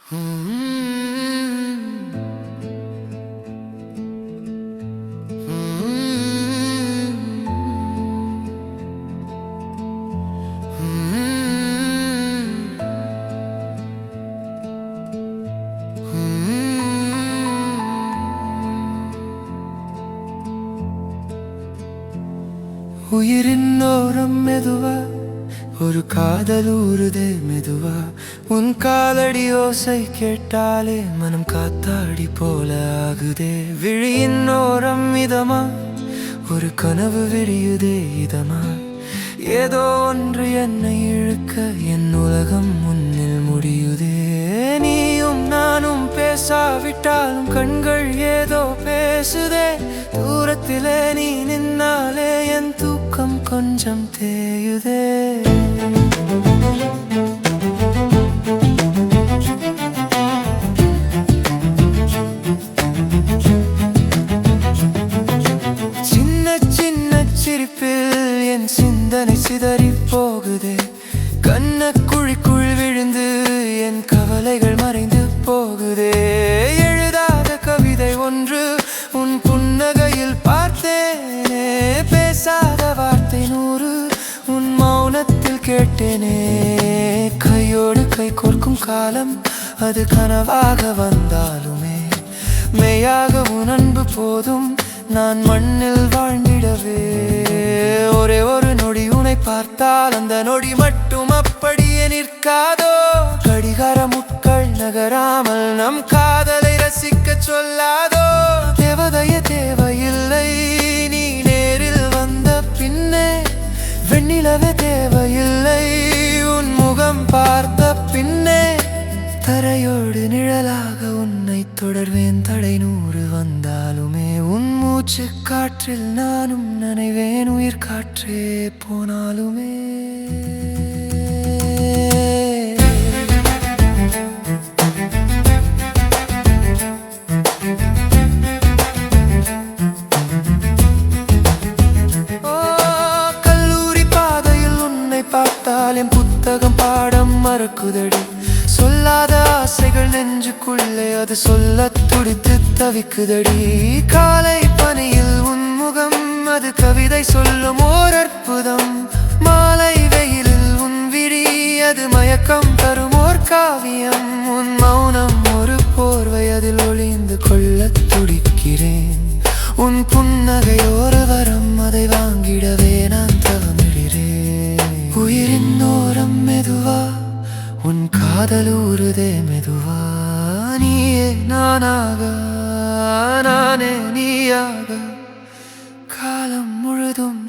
உயிரின் ஓரம் மெதுவா ஒரு காதல் ஊறுதே மெதுவா. உன் காலடி ஓசை கேட்டாலே மனம் காத்தாடி போல ஆகுதே. விழியின் ஓரம் இதமா ஒரு கனவு விரியுதே இதமா. ஏதோ ஒன்று என்னை இழுக்க என் உலகம் முன்னில் முடியுதே. நீயும் நானும் பேசாவிட்டாலும் கண்கள் ஏதோ பேசுதே. தூரத்திலே நீ நின்னாலே என் தூக்கம் கொஞ்சம் தேயுதே. சின்ன சின்ன சிரிப்பில் என் சிந்தனை சிதறி போகுதே. கண்ண குழிக்குள் விழுந்து என் கவலைகள் மறைந்து போகுதே. எழுதாத கவிதை ஒன்று உன் புன்னகையில் பார்த்தேனே. பேசாத வார்த்தை 100 உன் மௌனத்தில் கேட்டேனே. கையோடு கை கோர்க்கும் காலம் அது கனவாக வந்தாலுமே மெய்யாக உன் அன்பு போதும் நான் மண்ணில் வாழ்ந்திடவே. ஒரே ஒரு நொடி உன்னை பார்த்தால் அந்த நொடி மட்டும் அப்படியே நிற்காதோ. கடிகார முட்கள் நகராமல் நம் காதலை ரசிக்க சொல்லாதோ. தேவதைய தேவையில்லை நீ நேரில் வந்த பின்னே. வெண்ணிலவே தேவையில்லை உன் முகம் பார்த்த பின்னே. தரையோடு நிழலாக உன்னை தொடர்வேன் தடை 100 வந்தாலுமே. உன் மூச்சு காற்றில் நானும் நனைவேன் உயிர் காற்றே போனாலுமே. கல்லூரி பாதையில் உன்னை பார்த்தால் என் புத்தகம் பாடம் மறக்குதடி. சொல்லாத ஆசைகள் நெஞ்சுக்குள்ளே அது சொல்ல துடித்து தவிக்குதடி. காலை பனியில் உன் முகம் அது கவிதை சொல்லும் ஓர் அற்புதம். மாலை வெயிலில் உன் விழி அது மயக்கம் தரும் ஓர் காவியம். உன் மௌனம் ஒரு போர்வை அதில் ஒளிந்து கொள்ள துடிக்கிறேன். உன் புன்னகை ஒரு வரம் அதை வாங்கிடவே நான் தவமிடுகிறேன். உயிரின் ஓரம் மெதுவா உன் காதல் ஊறுதே மெதுவா. நீயே நானாக நானே நீயாக காலம் முழுதும்